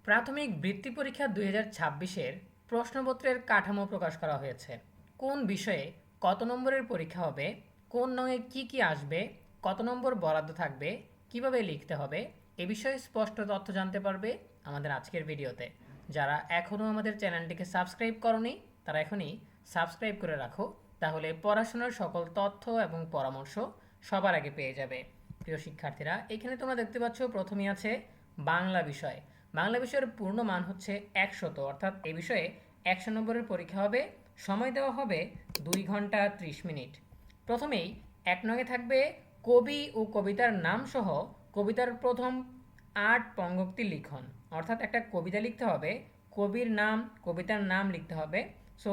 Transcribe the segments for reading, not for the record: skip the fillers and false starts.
প্রাথমিক বৃত্তি পরীক্ষা 2026-এর প্রশ্নপত্রের কাঠামো প্রকাশ করা হয়েছে। কোন বিষয়ে কত নম্বরের পরীক্ষা হবে, কোন নঙে কি কি আসবে, কত নম্বর বরাদ্দ থাকবে, কিভাবে লিখতে হবে এ বিষয়ে স্পষ্ট তথ্য জানতে পারবে আমাদের আজকের ভিডিওতে। যারা এখনও আমাদের চ্যানেলটিকে সাবস্ক্রাইব করনি তারা এখনই সাবস্ক্রাইব করে রাখো, তাহলে পড়াশোনার সকল তথ্য এবং পরামর্শ সবার আগে পেয়ে যাবে। প্রিয় শিক্ষার্থীরা, এখানে তোমরা দেখতে পাচ্ছ প্রথমেই আছে বাংলা বিষয়। বাংলা বিষয়ের পূর্ণ মান হচ্ছে 100, অর্থাৎ এই বিষয়ে 100 নম্বরের পরীক্ষা হবে। সময় দেওয়া হবে 2 ঘন্টা 30 মিনিট। প্রথমেই 1 নঙে থাকবে কবি ও কবিতার নাম সহ কবিতার প্রথম 8 পঙ্ক্তি লিখন, অর্থাৎ একটা কবিতা লিখতে হবে, কবির নাম, কবিতার নাম লিখতে হবে। সো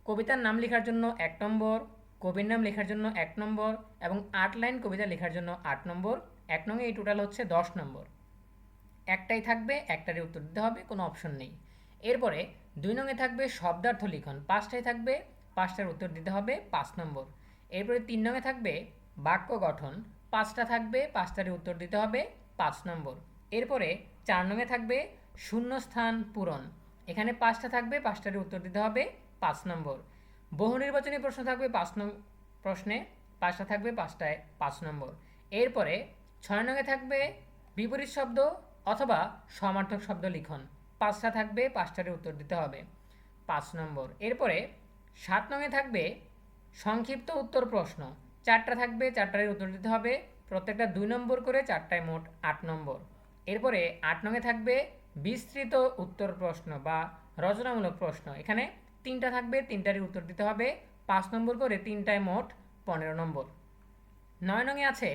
কবিতার নাম লেখার জন্য 1 নম্বর, কবির নাম লেখার জন্য 1 নম্বর এবং 8 লাইন কবিতা লেখার জন্য 8 নম্বর। 1 নঙে এই টোটাল হচ্ছে 10 নম্বর। একটাই থাকবে, একটারই উত্তর দিতে হবে, কোনো অপশন নেই। এরপরে 2 নঙে থাকবে শব্দার্থ লিখন, 5টাই থাকবে, 5টার উত্তর দিতে হবে 5 নম্বর। এরপরে 3 নঙে থাকবে বাক্য গঠন, 5টা থাকবে, 5টারই উত্তর দিতে হবে 5 নম্বর। এরপরে 4 নঙে থাকবে শূন্যস্থান পূরণ, এখানে 5টা থাকবে, 5টারই উত্তর দিতে হবে 5 নম্বর। বহু নির্বাচনী প্রশ্ন থাকবে 5 নং প্রশ্নে, 5টা থাকবে, 5টায় 5 নম্বর। এরপরে 6 নঙে থাকবে বিপরীত শব্দ অথবা সমার্থক শব্দ লিখন, 5টা থাকবে, 5টারই উত্তর দিতে হবে 5 নম্বর। এরপরে 7 নঙে থাকবে সংক্ষিপ্ত উত্তর প্রশ্ন, 4টা থাকবে, 4টারই উত্তর দিতে হবে, প্রত্যেকটা 2 নম্বর করে, 4টায় মোট 8 নম্বর। এরপরে 8 নঙে থাকবে বিস্তৃত উত্তর প্রশ্ন বা রচনামূলক প্রশ্ন, এখানে 3টা থাকবে, 3টারই উত্তর দিতে হবে 5 নম্বর করে, 3টায় মোট 15 নম্বর। 9 নঙে আছে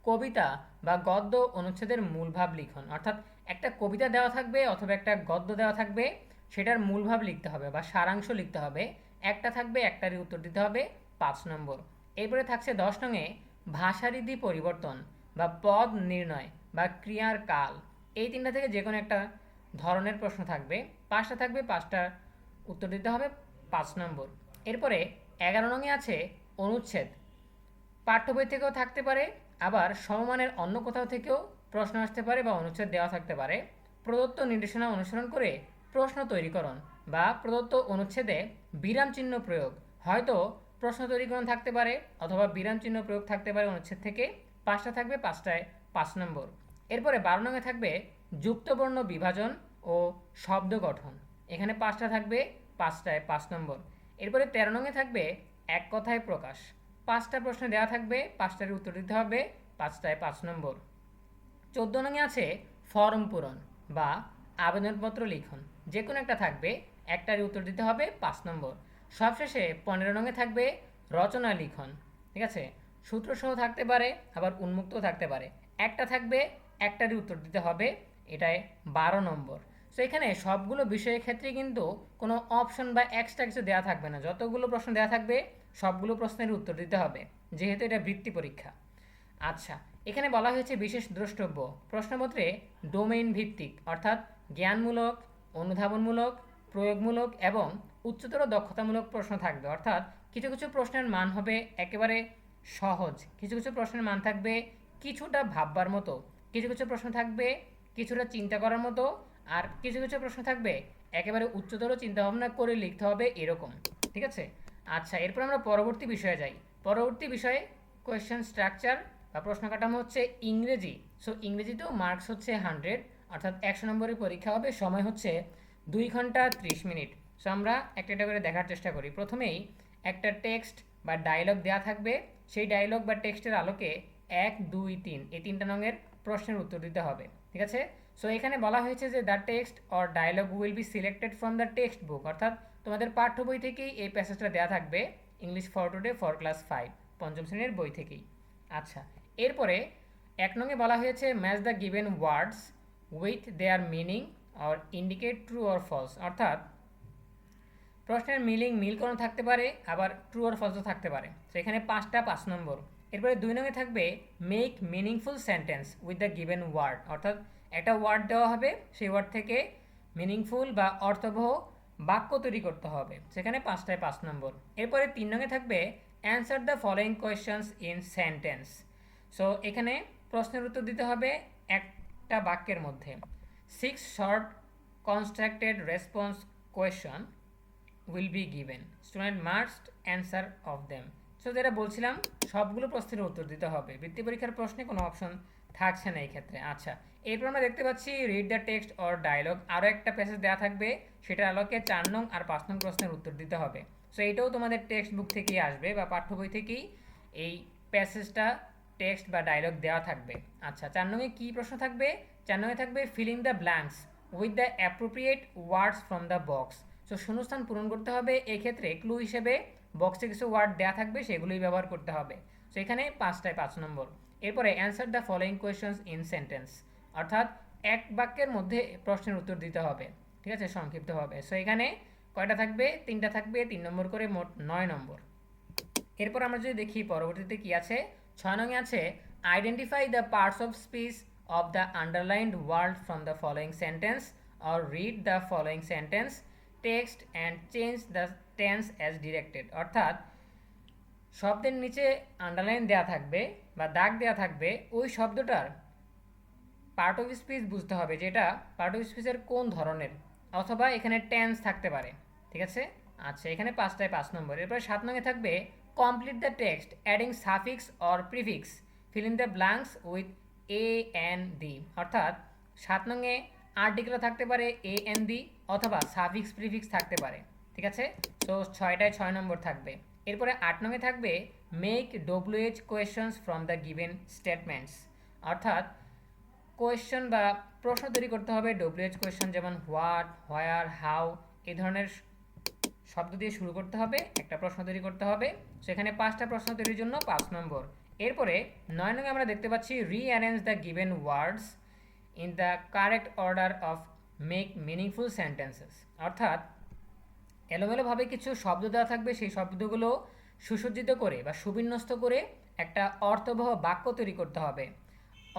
কবিতা বা গদ্য অনুচ্ছেদের মূল ভাব লিখন, অর্থাৎ একটা কবিতা দেওয়া থাকবে অথবা একটা গদ্য দেওয়া থাকবে, সেটার মূল ভাব লিখতে হবে বা সারাংশ লিখতে হবে, একটা থাকবে, একটারই উত্তর দিতে হবে 5 নম্বর। এরপরে থাকছে 10 নঙে ভাষারীতি পরিবর্তন বা পদ নির্ণয় বা ক্রিয়ার কাল, এই 3টা থেকে যে কোনো একটা ধরনের প্রশ্ন থাকবে, 5টা থাকবে, 5টার উত্তর দিতে হবে 5 নম্বর। এরপরে 11 নঙে আছে অনুচ্ছেদ, পাঠ্য বই থেকেও থাকতে পারে, আবার সমমানের অন্য কোথাও থেকেও প্রশ্ন আসতে পারে বা অনুচ্ছেদ দেওয়া থাকতে পারে। প্রদত্ত নির্দেশনা অনুসরণ করে প্রশ্ন তৈরিকরণ বা প্রদত্ত অনুচ্ছেদে বিরাম চিহ্ন প্রয়োগ, হয়তো প্রশ্ন তৈরিকরণ থাকতে পারে অথবা বিরাম চিহ্ন প্রয়োগ থাকতে পারে অনুচ্ছেদ থেকে, 5টা থাকবে, 5টায় 5 নম্বর। এরপরে 12 নঙে থাকবে যুক্তবর্ণ বিভাজন ও শব্দ গঠন, এখানে 5টা থাকবে, 5টায় 5 নম্বর। এরপরে 13 নঙে থাকবে এক কথায় প্রকাশ, 5টা প্রশ্ন দেওয়া থাকবে, 5টার উত্তর দিতে হবে, 5টায় 5 নম্বর। 14 নঙে আছে ফর্ম পূরণ বা আবেদনপত্র লিখন, যে কোনো একটা থাকবে, একটারই উত্তর দিতে হবে 5 নম্বর। সবশেষে 15 নঙে থাকবে রচনা লিখন, ঠিক আছে, সূত্রসহ থাকতে পারে, আবার উন্মুক্ত থাকতে পারে, একটা থাকবে, একটারই উত্তর দিতে হবে, এটায় 12 নম্বর। সো এখানে সবগুলো বিষয়ের ক্ষেত্রে কিন্তু কোনো অপশন বা এক্সট্রা কিছু দেওয়া থাকবে না, যতগুলো প্রশ্ন দেওয়া থাকবে সবগুলো প্রশ্নের উত্তর দিতে হবে, যেহেতু এটা বৃত্তি পরীক্ষা। আচ্ছা, এখানে বলা হয়েছে বিশেষ দ্রষ্টব্য, প্রশ্নপত্রে ডোমেইন ভিত্তিক, অর্থাৎ জ্ঞানমূলক, অনুধাবনমূলক, প্রয়োগমূলক এবং উচ্চতর দক্ষতামূলক প্রশ্ন থাকবে, অর্থাৎ কিছু কিছু প্রশ্নের মান হবে একেবারে সহজ, কিছু কিছু প্রশ্নের মান থাকবে কিছুটা ভাববার মতো, কিছু কিছু প্রশ্ন থাকবে কিছুটা চিন্তা করার মতো, আর কিছু কিছু প্রশ্ন থাকবে একেবারে উচ্চতর চিন্তাভাবনা করে লিখতে হবে এরকম, ঠিক আছে। আচ্ছা, এরপর আমরা পরবর্তী বিষয়ে যাই। পরবর্তী বিষয়ে কোয়েশ্চেন স্ট্রাকচার বা প্রশ্ন কাঠামো হচ্ছে ইংরেজি। সো ইংরেজিতেও মার্কস হচ্ছে 100, অর্থাৎ 100 নম্বরের পরীক্ষা হবে, সময় হচ্ছে 2 ঘন্টা 30 মিনিট। সো আমরা একটা একটা করে দেখার চেষ্টা করি। প্রথমেই একটা টেক্সট বা ডায়লগ দেওয়া থাকবে, সেই ডায়লগ বা টেক্সটের আলোকে 1, 2, 3 এই 3টা নঙের প্রশ্নের উত্তর দিতে হবে, ঠিক আছে। সো এখানে বলা হয়েছে যে the text or dialogue will be selected from the text book, অর্থাৎ তোমাদের পাঠ্য বই থেকেই এই প্যাসেজটা দেওয়া থাকবে, English for today for class 5 পঞ্চম শ্রেণীর বই থেকেই। আচ্ছা, এরপরে 1 নঙে বলা হয়েছে match the given words with their meaning or indicate true or false, অর্থাৎ প্রশ্নের মিল কোনো থাকতে পারে, আবার ট্রু অর ফলসও থাকতে পারে, তো এখানে 5টা 5 নম্বর। এরপরে 2 নঙে থাকবে make meaningful sentence with the given word, অর্থাৎ একটা ওয়ার্ড দেওয়া হবে, সেই ওয়ার্ড থেকে মিনিংফুল বা অর্থবহ বাক্য তৈরি করতে হবে, সেখানে 5টায় 5 নম্বর। এরপরে 3 নঙে থাকবে answer the following questions in sentence. So এখানে প্রশ্নের উত্তর দিতে হবে একটা বাক্যের মধ্যে। 6 short constructed response question will be given. Student must answer of them. So যেটা বলছিলাম সবগুলো প্রশ্নের উত্তর দিতে হবে। বৃত্তি পরীক্ষার প্রশ্নে কোনো অপশন থাকছে না এই ক্ষেত্রে। আচ্ছা, এরপর আমরা দেখতে পাচ্ছি read the text or dialogue, আরও একটা প্যাসেজ দেওয়া থাকবে, সেটার আলোকে 4 নং আর 5 নং প্রশ্নের উত্তর দিতে হবে। সো এইটাও তোমাদের টেক্সট বুক থেকেই আসবে বা পাঠ্য বই থেকেই এই প্যাসেজটা টেক্সট বা ডায়লগ দেওয়া থাকবে। আচ্ছা, 4 নংয়ে কী প্রশ্ন থাকবে? 4 নংয়ে থাকবে fill in the blanks with the appropriate words from the box. So শূন্যস্থান পূরণ করতে হবে, এক্ষেত্রে ক্লু হিসেবে বক্সে কিছু ওয়ার্ড দেওয়া থাকবে, সেগুলোই ব্যবহার করতে হবে। সো এখানে 5টায় 5 নম্বর। এরপরে answer the following questions in sentence, অর্থাৎ এক বাক্যের মধ্যে প্রশ্নের উত্তর দিতে হবে, ঠিক আছে, সংক্ষিপ্তভাবে। সো এখানে কয়টা থাকবে? 3টা থাকবে, 3 নম্বর করে, মোট 9 নম্বর। এরপর আমরা যদি দেখি পরবর্তীতে কি আছে, 6 নংয়ে আছে identify the parts of speech of the underlined word from the following sentence or read the following sentence text and change the tense as directed. অর্থাৎ শব্দের নিচে আন্ডারলাইন দেওয়া থাকবে বা দাগ দেওয়া থাকবে, ওই শব্দটার পার্ট অফ স্পিচ বুঝতে হবে, যেটা পার্ট অফ স্পিচের কোন ধরনের, অথবা এখানে টেন্স থাকতে পারে, ঠিক আছে। আচ্ছা, এখানে 5টায় 5 নম্বর। এরপরে 7 নংয়ে থাকবে complete the text adding suffix or prefix fill in the blanks with A N D. অর্থাৎ 7 নংয়ে আর্টিকেলও থাকতে পারে এ এন ডি, অথবা সাফিক্স প্রিফিক্স থাকতে পারে, ঠিক আছে। তো 6টায় 6 নম্বর থাকবে। এরপরে 8 নংয়ে থাকবে make WH questions from the given statements. অর্থাৎ কোয়েশ্চন বা প্রশ্ন তৈরি করতে হবে ডব্লিউএইচ কোয়েশ্চন, যেমন হোয়াট, হোয়ার, হাউ, এই ধরনের শব্দ দিয়ে শুরু করতে হবে, একটা প্রশ্ন তৈরি করতে হবে। সেখানে 5টা প্রশ্ন তৈরির জন্য 5 নম্বর। এরপরে 9 নং আমরা দেখতে পাচ্ছি rearrange the given words in the correct order of make meaningful sentences. অর্থাৎ এলোমেলোভাবে কিছু শব্দ দেওয়া থাকবে, সেই শব্দগুলো সুসজ্জিত করে বা সুবিন্যস্ত করে একটা অর্থবহ বাক্য তৈরি করতে হবে।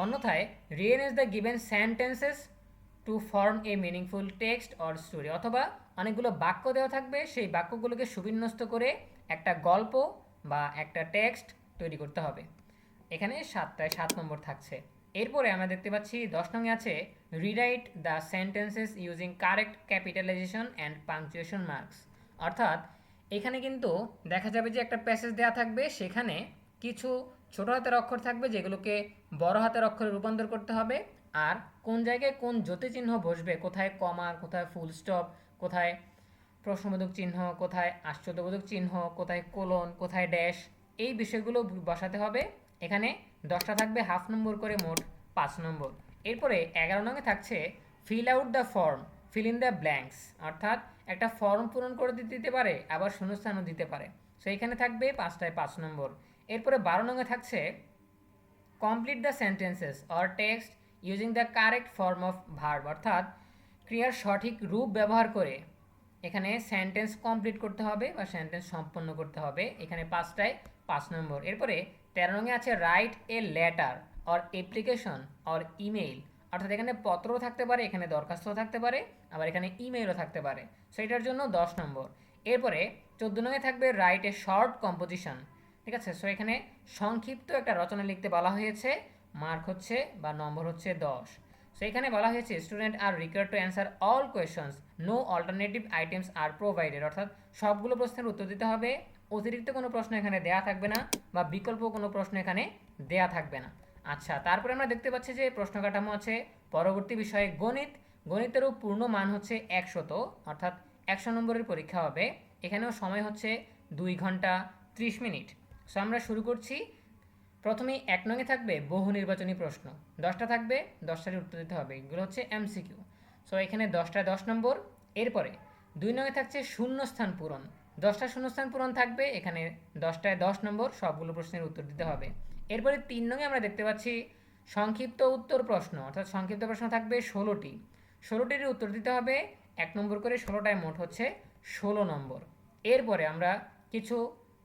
অন্যথায় rearrange the given sentences to form a meaningful text or story. অথবা অনেকগুলো বাক্য দেওয়া থাকবে, সেই বাক্যগুলোকে সুবিন্যস্ত করে একটা গল্প বা একটা টেক্সট তৈরি করতে হবে। এখানে 7টায় 7 নম্বর থাকছে। এরপরে আমরা দেখতে পাচ্ছি 10 নংয়ে আছে rewrite the sentences using correct capitalization and punctuation marks. অর্থাৎ এখানে কিন্তু দেখা যাবে যে একটা প্যাসেজ দেওয়া থাকবে, সেখানে কিছু ছোট হাতের অক্ষর থাকবে যেগুলোকে বড় হাতের অক্ষরে রূপান্তর করতে হবে, আর কোন জায়গায় কোন জ্যোতিচিহ্ন বসবে, কোথায় কমা, কোথায় ফুল স্টপ, কোথায় প্রশ্নবোধক চিহ্ন, কোথায় আশ্চর্যবোধক চিহ্ন, কোথায় কোলন, কোথায় ড্যাশ, এই বিষয়গুলো বসাতে হবে। এখানে 10টা থাকবে, হাফ নম্বর করে, মোট 5 নম্বর। এরপরে 11 নংয়ে থাকছে fill out the form fill in the blanks. অর্থাৎ একটা ফর্ম পূরণ করে দিতে পারে, আবার শূন্যস্থানও দিতে পারে। সো এখানে থাকবে 5টায় 5 নম্বর। এরপরে 12 নংয়ে থাকছে complete the sentences or text using the correct form of verb. অর্থাৎ ক্রিয়ার সঠিক রূপ ব্যবহার করে এখানে সেন্টেন্স কমপ্লিট করতে হবে বা সেন্টেন্স সম্পন্ন করতে হবে। এখানে 5টায় 5 নম্বর। এরপরে 13 নংয়ে আছে write a letter or application or email. অর্থাৎ এখানে পত্রও থাকতে পারে, এখানে দরখাস্তও থাকতে পারে, আবার এখানে ইমেইলও থাকতে পারে। সো এটার জন্য 10 নম্বর। এরপরে 14 নংয়ে থাকবে রাইট এ শর্ট কম্পোজিশন, ঠিক আছে। সো এখানে সংক্ষিপ্ত একটা রচনা লিখতে বলা হয়েছে, মার্ক হচ্ছে বা নম্বর হচ্ছে 10। সো এখানে বলা হয়েছে student are required to answer all questions, no alternative items are provided. অর্থাৎ সবগুলো প্রশ্নের উত্তর দিতে হবে, অতিরিক্ত কোনো প্রশ্ন এখানে দেয়া থাকবে না বা বিকল্প কোনো প্রশ্ন এখানে দেয়া থাকবে না। আচ্ছা, তারপরে আমরা দেখতে পাচ্ছি যে প্রশ্ন কাঠামো আছে পরবর্তী বিষয়ে গণিত। গণিতেরও পূর্ণ মান হচ্ছে 100, অর্থাৎ 100 নম্বরের পরীক্ষা হবে। এখানেও সময় হচ্ছে 2 ঘন্টা 30 মিনিট। সো আমরা শুরু করছি। প্রথমেই 1 নংয়ে থাকবে বহু নির্বাচনী প্রশ্ন, 10টা থাকবে, 10টারই উত্তর দিতে হবে, এগুলো হচ্ছে এমসিকিউ। সো এখানে 10টায় 10 নম্বর। এরপরে 2 নংয়ে থাকছে শূন্যস্থান পূরণ, 10টা শূন্যস্থান পূরণ থাকবে, এখানে 10টায় 10 নম্বর, সবগুলো প্রশ্নের উত্তর দিতে হবে। এরপরে 3 নংয়ে আমরা দেখতে পাচ্ছি সংক্ষিপ্ত উত্তর প্রশ্ন, অর্থাৎ সংক্ষিপ্ত প্রশ্ন থাকবে 16টি, 16টির উত্তর দিতে হবে 1 নম্বর করে, 16টায় মোট হচ্ছে 16 নম্বর। এরপরে আমরা কিছু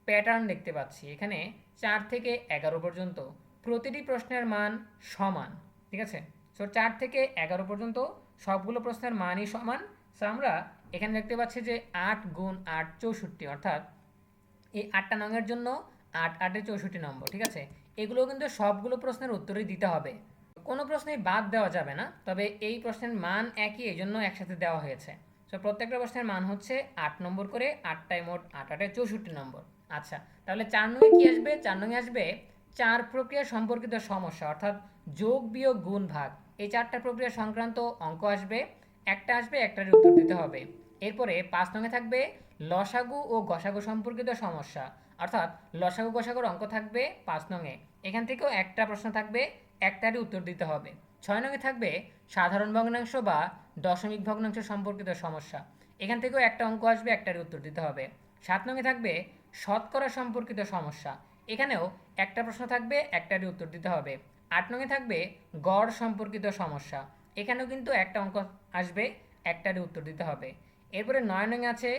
প্যাটার্ন দেখতে পাচ্ছি, এখানে 4 থেকে 11 পর্যন্ত প্রতিটি প্রশ্নের মান সমান, ঠিক আছে। সো 4 থেকে 11 পর্যন্ত সবগুলো প্রশ্নের মানই সমান। সো আমরা এখানে দেখতে পাচ্ছি যে 8 গুণ 8 64, অর্থাৎ এই 8টা নংয়ের জন্য 8 8 64 নম্বর, ঠিক আছে। এগুলো কিন্তু সবগুলো প্রশ্নের উত্তরই দিতে হবে। কোনো প্রশ্নেই বাদ দেওয়া যাবে না, তবে এই প্রশ্নের মান একই, এই জন্য একসাথে দেওয়া হয়েছে। সো প্রত্যেকটা প্রশ্নের মান হচ্ছে 8 নম্বর করে, 8টায় মোট 8 8 64 নম্বর। আচ্ছা, তাহলে 4 নং কি আসবে? 4 নং আসবে চার প্রক্রিয়া সম্পর্কিত সমস্যা, অর্থাৎ যোগ বিয়োগ গুণ ভাগ, এই চারটা প্রক্রিয়া সংক্রান্ত অঙ্ক আসবে। একটা আসবে, একটার উত্তর দিতে হবে। এরপরে 5 নংয়ে থাকবে লসাগু ও গসাগু সম্পর্কিত সমস্যা, অর্থাৎ লসাগু গসাগুর অঙ্ক থাকবে 5 নংয়ে, এখান থেকেও একটা প্রশ্ন থাকবে, একটারই উত্তর দিতে হবে। 6 নংয়ে থাকবে সাধারণ ভগ্নাংশ বা দশমিক ভগ্নাংশ সম্পর্কিত সমস্যা, এখান থেকেও একটা অঙ্ক আসবে, একটারই উত্তর দিতে হবে। 7 নংয়ে থাকবে শতকরা সম্পর্কিত সমস্যা, এখানেও একটা প্রশ্ন থাকবে, একটারই উত্তর দিতে হবে। 8 নংয়ে থাকবে গড় সম্পর্কিত সমস্যা, এখানেও কিন্তু একটা অঙ্ক আসবে, একটারই উত্তর দিতে হবে। এরপরে 9 নংয়ে আছে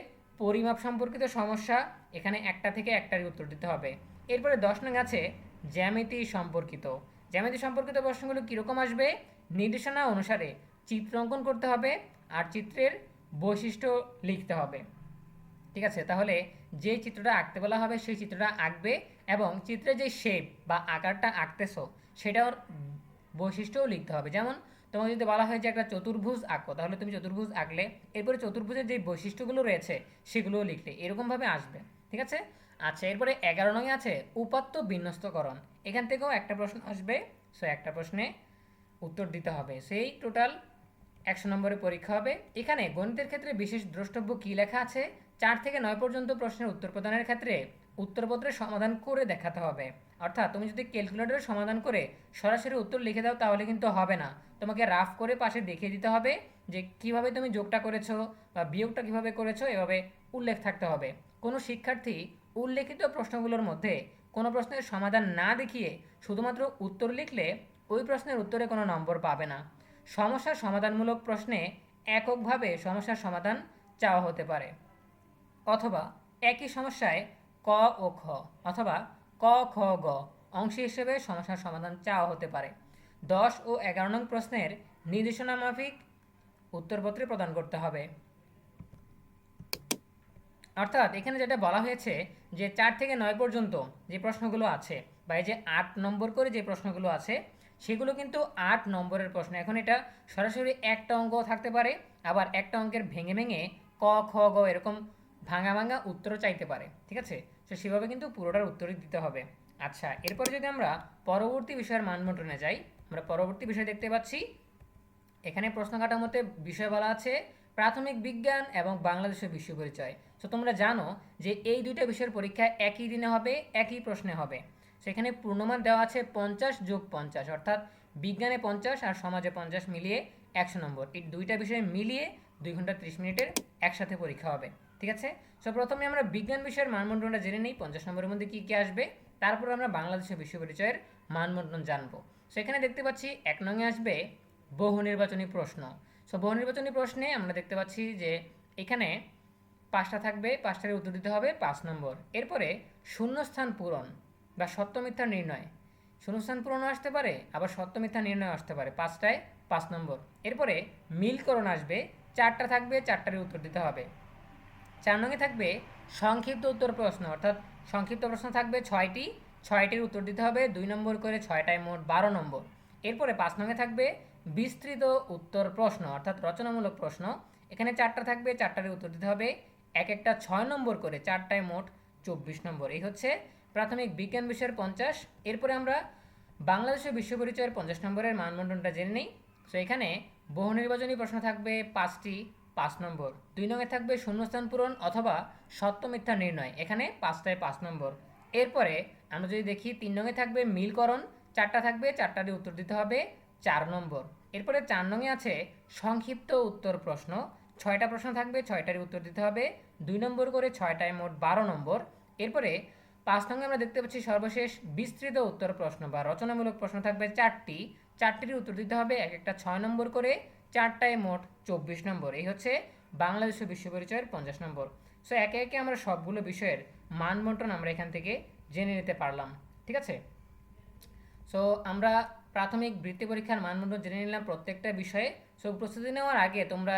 পরিমাপ সম্পর্কিত সমস্যা, এখানে একটা থেকে একটারই উত্তর দিতে হবে। এরপরে 10 নং আছে জ্যামিতি সম্পর্কিত। জ্যামিতি সম্পর্কিত প্রশ্নগুলো কীরকম আসবে? নির্দেশনা অনুসারে চিত্র অঙ্কন করতে হবে আর চিত্রের বৈশিষ্ট্য লিখতে হবে। ঠিক আছে, তাহলে যে চিত্রটা আঁকতে বলা হবে সেই চিত্রটা আঁকবে এবং চিত্রের যে শেপ বা আকারটা আঁকতেছো সেটার বৈশিষ্ট্যও লিখতে হবে। যেমন তোমাকে যদি বলা হয় যে একটা চতুর্ভুজ আঁকো, তাহলে তুমি চতুর্ভুজ আঁকলে এরপরে চতুর্ভুজের যে বৈশিষ্ট্যগুলো রয়েছে সেগুলোও লিখলে, এরকমভাবে আসবে। ঠিক আছে। আচ্ছা, এরপরে 11 নং আছে উপাত্ত বিন্যস্তকরণ, এখান থেকেও একটা প্রশ্ন আসবে। সো একটা প্রশ্নে উত্তর দিতে হবে, সেই টোটাল 100 নম্বরের পরীক্ষা হবে। এখানে গণিতের ক্ষেত্রে বিশেষ দ্রষ্টব্য কী লেখা আছে? 4 থেকে 9 পর্যন্ত প্রশ্নের উত্তর প্রদানের ক্ষেত্রে উত্তরপত্রের সমাধান করে দেখাতে হবে। অর্থাৎ তুমি যদি ক্যালকুলেটরে সমাধান করে সরাসরি উত্তর লিখে দাও তাহলে কিন্তু হবে না, তোমাকে রাফ করে পাশে দেখিয়ে দিতে হবে যে কিভাবে তুমি যোগটা করেছো বা বিয়োগটা কিভাবে করেছো, এভাবে উল্লেখ থাকতে হবে। কোনো শিক্ষার্থী উল্লেখিত প্রশ্নগুলোর মধ্যে কোনো প্রশ্নের সমাধান না দেখিয়ে শুধুমাত্র উত্তর লিখলে ওই প্রশ্নের উত্তরে কোনো নম্বর পাবে না। সমস্যার সমাধানমূলক প্রশ্নে এককভাবে সমস্যার সমাধান চাওয়া হতে পারে, অথবা একই সমস্যায় ক ও খ অথবা ক খ গ অংশ হিসেবে সমস্যার সমাধান চাওয়া হতে পারে। 10 ও 11 নং প্রশ্নের নির্দেশনা মাফিক উত্তরপত্রে প্রদান করতে হবে। অর্থাৎ এখানে যেটা বলা হয়েছে যে 4 থেকে 9 পর্যন্ত যে প্রশ্নগুলো আছে বা এই যে 8 নম্বর করে যে প্রশ্নগুলো আছে সেগুলো কিন্তু 8 নম্বরের প্রশ্ন। এখন এটা সরাসরি একটা অঙ্ক থাকতে পারে, আবার একটা অঙ্কের ভেঙে ভেঙে ক খ গ এরকম ভাঙা ভাঙা উত্তরও চাইতে পারে। ঠিক আছে, তো সেভাবে কিন্তু পুরোটার উত্তরই দিতে হবে। আচ্ছা, এরপরে যদি আমরা পরবর্তী বিষয়ের মানবন্টনে যাই, আমরা পরবর্তী বিষয় দেখতে পাচ্ছি এখানে প্রশ্ন কাঠামোতে বিষয় বলা আছে প্রাথমিক বিজ্ঞান এবং বাংলাদেশের বিশ্ব পরিচয়। তো তোমরা জানো যে এই দুইটা বিষয়ের পরীক্ষা একই দিনে হবে, একই প্রশ্নে হবে। সেখানে পূর্ণমান দেওয়া আছে 50 যোগ 50, অর্থাৎ বিজ্ঞানে 50 আর সমাজে 50 মিলিয়ে 100 নম্বর। এই দুইটা বিষয় মিলিয়ে 2 ঘন্টা 30 মিনিটের একসাথে পরীক্ষা হবে। ঠিক আছে, সো প্রথমে আমরা বিজ্ঞান বিষয়ের মানবন্টনটা জেনে নিই 50 নম্বরের মধ্যে কী কী আসবে, তারপর আমরা বাংলাদেশের বিশ্ব পরিচয়ের মানবন্টন জানবো। সেখানে দেখতে পাচ্ছি 1 নংয়ে আসবে বহু নির্বাচনী প্রশ্ন। সো বহু নির্বাচনী প্রশ্নে আমরা দেখতে পাচ্ছি যে এখানে 5টা থাকবে, 5টার উত্তর দিতে হবে 5 নম্বর। এরপরে শূন্যস্থান পূরণ বা সত্য মিথ্যা নির্ণয়, শূন্যস্থান পূরণও আসতে পারে আবার সত্য মিথ্যা নির্ণয় আসতে পারে, 5টায় 5 নম্বর। এরপরে মিলকরণ আসবে, 4টা থাকবে, 4টারই উত্তর দিতে হবে। 4 নংয়ে থাকবে সংক্ষিপ্ত উত্তর প্রশ্ন, অর্থাৎ সংক্ষিপ্ত প্রশ্ন থাকবে 6টি, 6টির উত্তর দিতে হবে 2 নম্বর করে, 6টায় মোট 12 নম্বর। এরপরে 5 নংয়ে থাকবে বিস্তৃত উত্তর প্রশ্ন, অর্থাৎ রচনামূলক প্রশ্ন, এখানে 4টা থাকবে, 4টার উত্তর দিতে হবে এক একটা 6 নম্বর করে, 4টায় মোট 24 নম্বর। এই হচ্ছে প্রাথমিক বিজ্ঞান বিষয়ের 50। এরপরে আমরা বাংলাদেশের বিশ্ব পরিচয়ের 50 নম্বরের মানবন্টনটা জেনে নিই। সো এখানে বহু নির্বাচনী প্রশ্ন থাকবে 5টি, 5 নম্বর। 2 নংয়ে থাকবে শূন্যস্থান পূরণ অথবা সত্য মিথ্যা নির্ণয়, এখানে 5টায় 5 নম্বর। এরপরে আমরা যদি দেখি 3 নংয়ে থাকবে মিলকরণ, 4টা থাকবে, 4টারই উত্তর দিতে হবে 4 নম্বর। এরপরে 4 নংয়ে আছে সংক্ষিপ্ত উত্তর প্রশ্ন, 6টা প্রশ্ন থাকবে, 6টারই উত্তর দিতে হবে 2 নম্বর করে, 6টায় মোট 12 নম্বর। এরপরে 5 নংয়ে আমরা দেখতে পাচ্ছি সর্বশেষ বিস্তৃত উত্তর প্রশ্ন বা রচনামূলক প্রশ্ন থাকবে 4টি, 4টির উত্তর দিতে হবে এক একটা 6 নম্বর করে, 4টায় মোট 24 নম্বর। এই হচ্ছে বাংলাদেশ বিশ্ব পরিচয়ের 50 নম্বর। সো একে একে আমরা সবগুলো বিষয়ের মানবন্টন আমরা এখান থেকে জেনে নিতে পারলাম। ঠিক আছে, সো আমরা প্রাথমিক বৃত্তি পরীক্ষার মানবন্টন জেনে নিলাম প্রত্যেকটা বিষয়ে। সো প্রস্তুতি নেওয়ার আগে তোমরা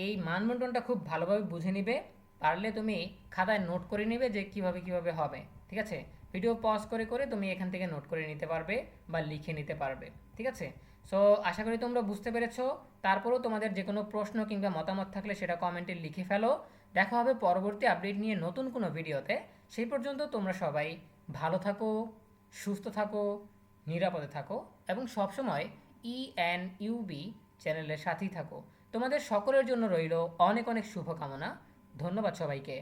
এই মানবন্টনটা খুব ভালোভাবে বুঝে নিবে, পারলে তুমি খাতায় নোট করে নিবে যে কিভাবে কিভাবে হবে। ঠিক আছে, ভিডিও পজ করে করে তুমি এখান থেকে নোট করে নিতে পারবে বা লিখে নিতে পারবে। ঠিক আছে, সো আশা করি তোমরা বুঝতে পেরেছো। তারপরেও তোমাদের যে কোনো প্রশ্ন কিংবা মতামত থাকলে সেটা কমেন্টে লিখে ফেলো। দেখা হবে পরবর্তী আপডেট নিয়ে নতুন কোনো ভিডিওতে। সেই পর্যন্ত তোমরা সবাই ভালো থাকো, সুস্থ থাকো, নিরাপদে থাকো এবং সবসময় ইএনইউবি চ্যানেলের সাথেই থাকো। তোমাদের সকলের জন্য রইল অনেক অনেক শুভকামনা। ধন্যবাদ সবাইকে।